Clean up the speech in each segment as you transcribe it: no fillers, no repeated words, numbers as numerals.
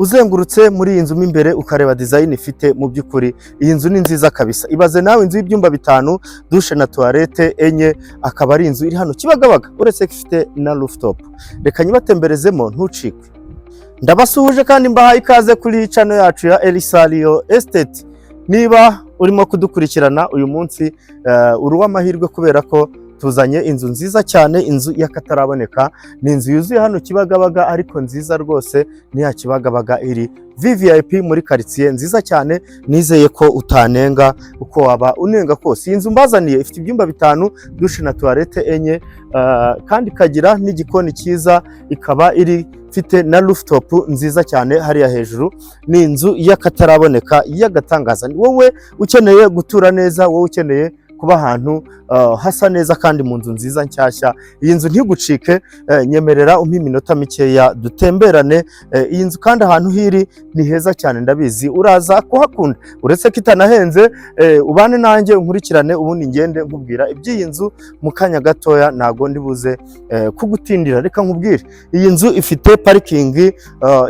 Uzengurutse muri iyi nzu mo imbere ukareba design ifite mu by'ukuri iyi nzu ni nziza kabisa. Ibaze nawe inzu y'ibyumba 5, douche na toilette enye, akaba ari inzu iri hano Kibagabaga uretse ko ifite na rooftop. Reka nyibatemberezemo ntucikwe. Ndabasuhuje kandi mbahaye ikaze kuri channel yacu ya Elisalio Estate. Niba urimo kudukurikirana uyu munsi uruwa amahirwe kubera ko tuzanye inzu nziza cyane, inzu y'akataraboneka. Ni inzu yuzuye hano Kibagabaga ariko nziza rwose, ni ya Kibagabaga iri VVIP muri quartier nziza cyane. Nizeye ko utanenga uko waba unenga kose. Iyi nzu mbazaniye ifite ibyumba 5, douche na toilette enye, kandi kagira n'igikoni cyiza, ikaba iri ifite na rooftop nziza cyane hariya hejuru. Ni inzu y'akataraboneka y'agatangaza. Wowe ukeneye gutura neza, wowe ukeneye kuba ahantu hasa neza kandi mu nzu nziza nshyashya, iyi nzu ntigucike. Nyemerera umpe iminota mikeya dutemberane. Iyi nzu kandi ahantu hiri ni heza cyane, ndabizi uraza kuhakunda. Uretse ko itanahenze, ubane nanjye unkurikirane ubundi ngende nkubwira iby'iyi nzu mu kanya gatoya, ntago ndibuze kugutindira. Reka nkubwire, iyi nzu ifite parikingi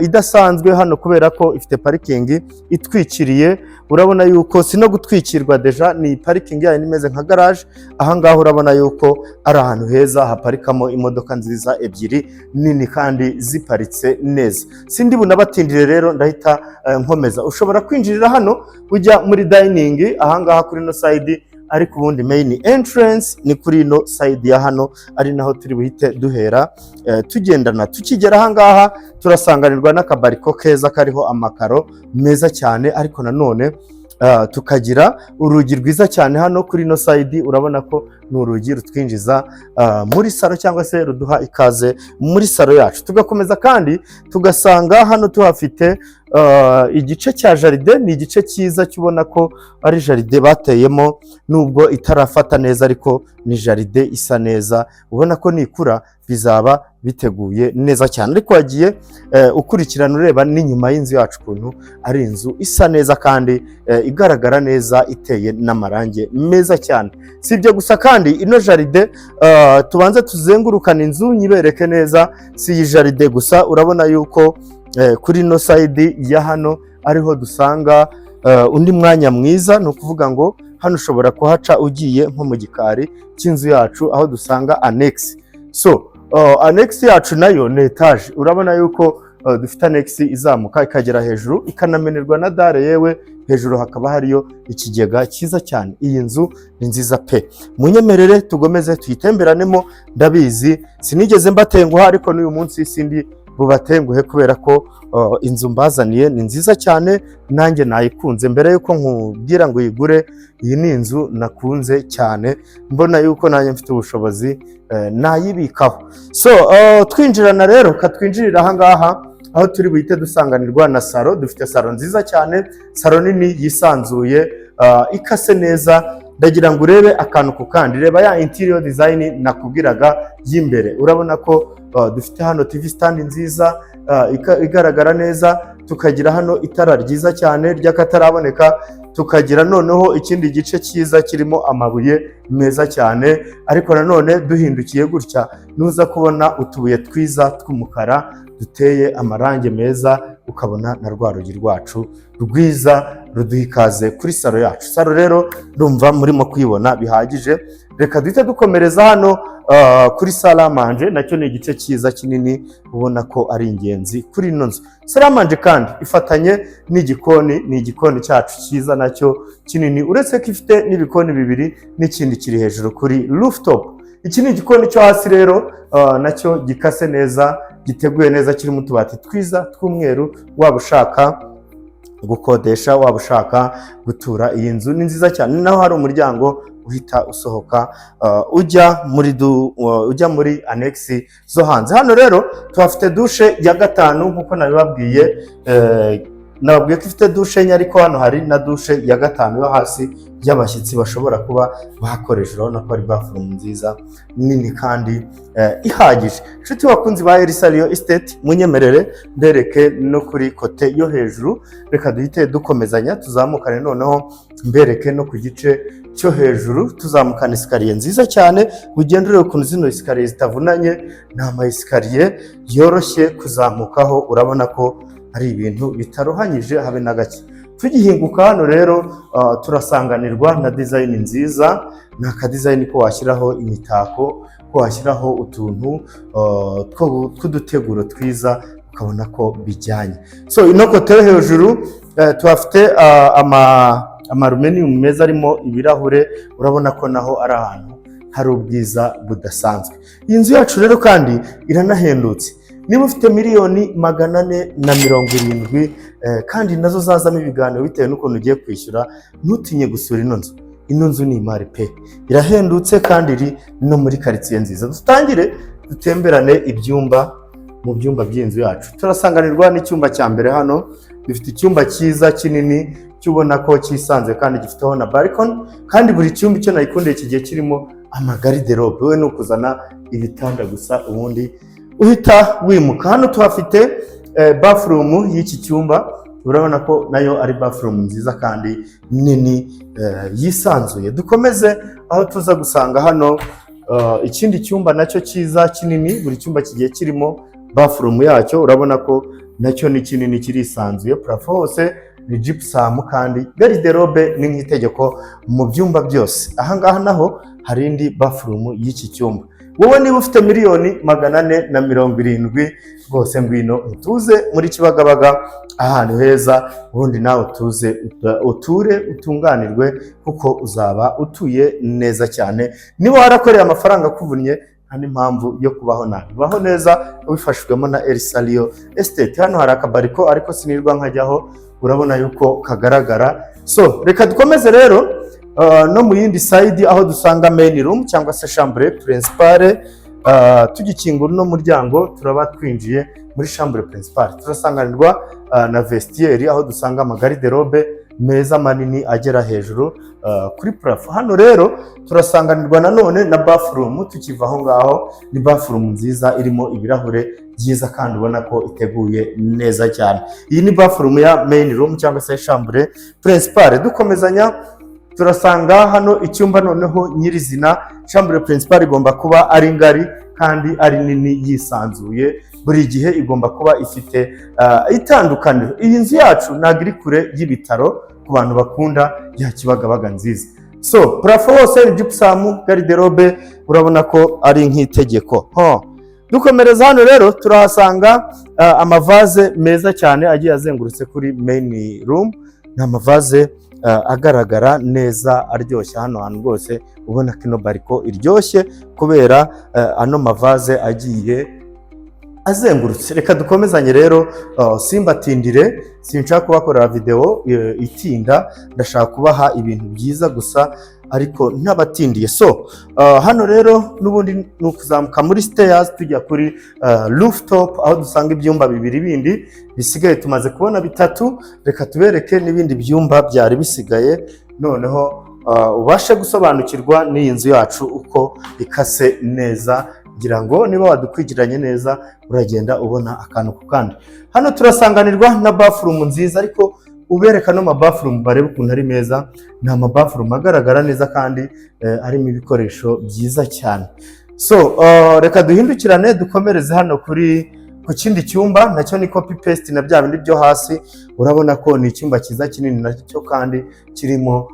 idasanzwe hano kubera ko ifite parikingi itwikiriye. Urabona yuko sino gutwikirwa, deja ni parikingi yayo imeze nka garage. Aha ngaha urabona yuko ari ahantu heza haparikamo imodoka nziza ebyiri nini kandi ziparitse neza. Sindi bunabatindire rero, ndahita nkomeza. Ushobora kwinjirira hano ujya muri dining aha ngaha kuri no side, ariko ubundi main entrance ni kuri no side ya hano, ari naho turi buhite duhera tugendana. Tukigera aha ngaha turasanganirwa n'akabariko keza kariho amakaro meza cyane, ariko nanone tukagira urugi rwiza cyane hano kuri no side. Urabona ko ni urugi rutwinjiza muri salo cyangwa se ruduha ikaze muri salo yacu. Tugakomeza kandi tugasanga hano tuhafite igice cya jaride. Ni igice cyiza cyubona ko ari jaride bateyemo, nubwo itarafata neza ariko ni jaride isa neza. Ubona ko nikura bizaba biteguye neza cyane. Ariko wagiye ukurikirana ureba n'inyuma y'inzu yacu kuntu ari inzu isa neza kandi igaragara neza, iteye n'amarange meza cyane. Si ibyo gusa kandi ino jaride tubanze tuzengurukana inzu nyibereke neza. Si iyi jaride gusa, urabona yuko kuri no side ya hano ariho dusanga undi mwanya mwiza. Ni ukuvuga ngo hano ushobora kuhaca ugiye nko mu gikari cy'inzu yacu, aho dusanga annex. So annex yacu nayo ni etage. Urabona yuko dufite annex izamuka ikagera hejuru, ikanamenerwa na dare, yewe hejuru hakaba hariyo ikigega cyiza cyane. Iyi nzu ni nziza pe. Munyemerere tugomeze tuyitemberanemo. Ndabizi sinigeze mbatenguha, ariko n'uyu munsi sindi bubatenguhe kubera ko inzu mbazaniye ni nziza cyane, nanjye nayikunze. Mbere yuko nkubwira ngo uyigure, iyi ni inzu nakunze cyane, mbona yuko nanjye mfite ubushobozi nayibikaho. So twinjirana rero, katwinjirira aha ngaha aho turi buhite dusanganirwa na salo. Dufite salo nziza cyane, salo nini yisanzuye, ikase neza. Ndagira ngo urebe akantu ku kandi, reba ya interior design nakubwiraga y'imbere. Urabona ko dufite hano TV stand nziza igaragara neza, tukagira hano itara ryiza cyane ry'akataraboneka, tukagira noneho ikindi gice cyiza kirimo amabuye meza cyane. Ariko nanone duhindukiye gutya nuza kubona utubuye twiza tw'umukara duteye amarange meza, ukabona na rwa rugi rwacu rwiza ruduha ikaze kuri salo yacu. Salo rero ndumva murimo kwibona bihagije. Reka duhite dukomereza hano kuri salle à manger. Nacyo ni igice cyiza kinini, ubona ko ari ingenzi kuri ino nzu. Salle à manger kandi ifatanye n'igikoni. Ni igikoni cyacu cyiza nacyo kinini, uretse ko ifite n'ibikoni bibiri n'ikindi kiri hejuru kuri rooftop. Iki ni igikoni cyo hasi rero, nacyo gikase neza, giteguye neza, kirimo utubati twiza tw'umweru. Waba ushaka gukodesha, waba ushaka gutura, iyi nzu ni nziza cyane. Naho hari umuryango uhita usohoka ujya muri annex zo hanze. Hano rero tuhafite douche ya 5 nkuko nabibabwiye. Nababwiye ko ifite douche enye, ariko hano hari na douche ya 5 yo hasi y'abashyitsi bashobora kuba bakoresha. Urabona ko ari bathroom nziza nini kandi ihagije. Nshuti bakunzi ba Elisalio Estate, munyemerere mbereke no kuri kote yo hejuru. Reka duhite dukomezanya tuzamukane noneho mbereke no ku gice cyo hejuru. Tuzamukana isikariye nziza cyane, ugendere ukuntu zino isikariye zitavunanye. Ni ama isikariye yoroshye kuzamukaho. Urabona ko ari ibintu bitaruhanyije habe na gake. Tugihinguka hano rero turasanganirwa na design nziza, ni akadizayini ko washyiraho imitako, ko washyiraho utuntu tw'uduteguro twiza ukabona ko bijyanye. So ino kote yo hejuru tuhafite amaluminium meza arimo ibirahure, urabona ko naho ari ahantu hari ubwiza budasanzwe. Iyi nzu yacu rero kandi iranahendutse. Niba ufite miliyoni 470 kandi nazo zazamo ibiganiro bitewe n'ukuntu ugiye kwishyura, ntutinye gusura ino nzu. Ino nzu ni imari pe, irahendutse kandi iri no muri quartier nziza. Dutangire dutemberane ibyumba, mu byumba by'inzu yacu. Turasanganirwa n'icyumba cya mbere hano, dufite icyumba cyiza kinini cyubona ko cyisanze kandi gifiteho na balcony, kandi buri cyumba icyo nayikundiye kigiye kirimo amagariderobe. Wowe no kuzana ibitanda gusa ubundi uhita wimuka. Hano tuhafite bathroom y'iki cyumba, urabona ko nayo ari bathroom nziza kandi nini yisanzuye. Dukomeze aho tuza gusanga hano ikindi cyumba nacyo cyiza kinini, buri cyumba kigiye kirimo bathroom yacyo, urabona ko nacyo ni kinini kirisanzuye. Parafo hose ni gypsum kandi garderobe ni nk'itegeko mu byumba byose. Aha ngaha naho hari indi bathroom y'iki cyumba. Wowe niba ufite miliyoni 470 rwose ngwino utuze muri Kibagabaga, ahantu heza, ubundi nawe utuze uture utunganirwe, kuko uzaba utuye neza cyane. Niba warakoreye amafaranga kuvunnye, nta n'impamvu yo kubaho nabi. Baho neza ubifashijwemo na Elisario Estate. Hano hari akabariko ariko sinirwa nkajyaho, urabona yuko kagaragara. So reka dukomeze rero no mu yindi side aho dusanga main room cyangwa se chambre principale. Tugikingura no muryango turaba twinjiye muri chambre principale. Turasanganirwa na vestiaire aho dusanga amagariderobe meza manini agera hejuru kuri plafond. Hano rero turasanganirwa nanone na bathroom. Tukiva aho ngaho, ni bathroom nziza irimo ibirahure byiza kandi ubona ko iteguye neza cyane. Iyi ni bathroom ya main room cyangwa se chambre principale. Dukomezanya turasanga hano icyumba noneho nyirizina. Chambre principale igomba kuba ari ngari kandi ari nini yisanzuye, buri gihe igomba kuba ifite itandukaniro. Iyi nzu yacu ntabwo iri kure y'ibitaro ku bantu bakunda ya Kibagabaga nziza. So parafo hose ni gypsum, garderobe urabona ko ari nk'itegeko. Dukomereza hano rero turahasanga amavaze meza cyane agiye azengurutse kuri main room. Ni amavaze agaragara neza aryoshye. Hano hantu rwose ubona ko ino bariko iryoshye kubera ano mavaze agiye azengurutse. Reka dukomezanye rero, simbatindire, sinshaka kubakorera video itinda, ndashaka kubaha ibintu byiza gusa ariko ntabatindiye. So hano rero n'ubundi nukuzamuka muri stairs tujya kuri rooftop aho dusanga ibyumba bibiri bindi bisigaye. Tumaze kubona bitatu, reka tubereke n'ibindi byumba byari bisigaye, noneho ubashe gusobanukirwa n'iyi nzu yacu uko ikase neza. Ngira ngo niba wadukwigiranye neza uragenda ubona akantu ku kandi. Hano turasanganirwa na bathroom nziza, ariko ubereka no bathroom barebe ukuntu ari meza. Ni bathroom agaragara neza kandi arimo ibikoresho byiza cyane. So reka duhindukirane dukomereze hano ku kindi cyumba, nacyo ni copy paste na bya bindi byo hasi. Urabona ko ni icyumba cyiza kinini nacyo kandi kirimo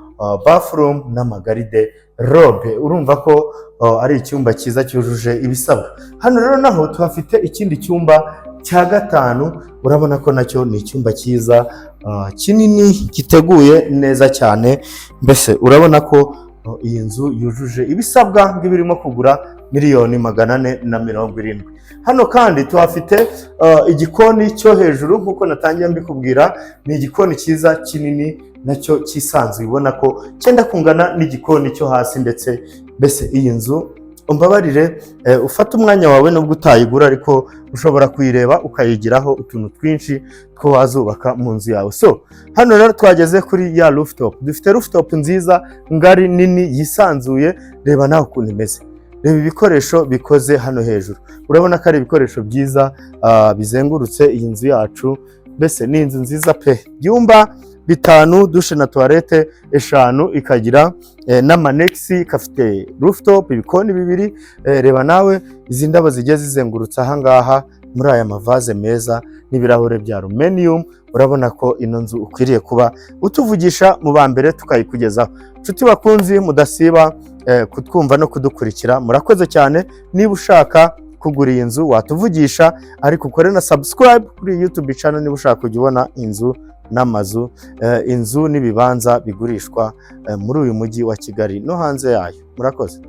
bathroom n'amagaride robe. Urumva ko ari icyumba cyiza cyujuje ibisabwa. Hano rero naho tuhafite ikindi cyumba cya gatanu. Urabona ko nacyo ni icyumba cyiza kinini giteguye neza cyane. Mbese urabona ko iyi nzu yujuje ibisabwa ngibirimo kugura miliyoni 470. Hano kandi tuhafite igikoni cyo hejuru, nkuko natangiye mbikubwira. Ni igikoni cyiza kinini nacyo cyisanzuye, ubona ko cyenda kungana n'igikoni cyo hasi. Ndetse mbese iyi nzu umbabarire ufata umwanya wawe nubwo utayigura, ariko ushobora kuyireba ukayigiraho utuntu twinshi two wazubaka mu nzu yawe. So hano rero twageze kuri ya rooftop. Dufite rooftop nziza ngari nini yisanzuye. Reba nawe ukuntu imeze, reba ibikoresho bikoze hano hejuru. Urabona ko ari ibikoresho byiza bizengurutse iyi nzu yacu. Mbese ni inzu nziza pe. Byumba bitanu, dushe na toilette eshanu, ikagira n'amanexi, kafite rooftop, ibikoni bibiri. Reba nawe izi ndabo zigiye zizengurutse aha ngaha muri aya mavaze meza n'ibirahure bya aluminium. Urabona ko ino nzu ukwiriye kuba utuvugisha mu ba mbere tukayikugezaho. Nshuti bakunzi, mudasiba kutwumva no kudukurikira, murakoze cyane. Niba ushaka kugura iyi nzu watuvugisha, ariko ukore na subscribe kuri YouTube channel niba ushaka kujya ubona inzu n'amazu, inzu n'ibibanza bigurishwa muri uyu mujyi wa Kigali no hanze yayo. Murakoze.